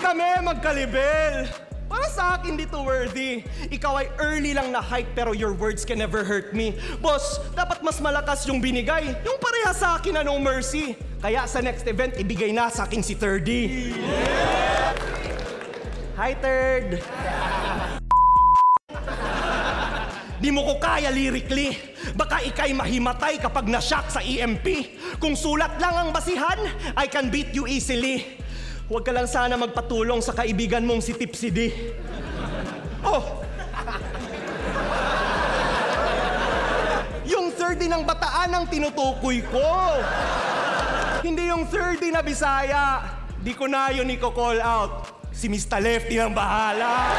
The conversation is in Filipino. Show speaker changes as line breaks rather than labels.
kami magkalibel. Para sa akin dito worthy. Ikaw ay early lang na hype pero your words can never hurt me. Boss, dapat mas malakas yung binigay. Yung pareha sa akin na no mercy. Kaya sa next event, ibigay na sa akin si 30. Yeah! Hi, Third. Di mo ko kaya lyrically. Baka ikay mahimatay kapag na-shock sa EMP. Kung sulat lang ang basihan, I can beat you easily. Huwag ka lang sana magpatulong sa kaibigan mong si Tipsy D. Oh! Yung 30 ng Bataan ang tinutukoy ko. Hindi yung 30 na Bisaya. Di ko na yun i-call out. Si Mr. Lefty ang bahala.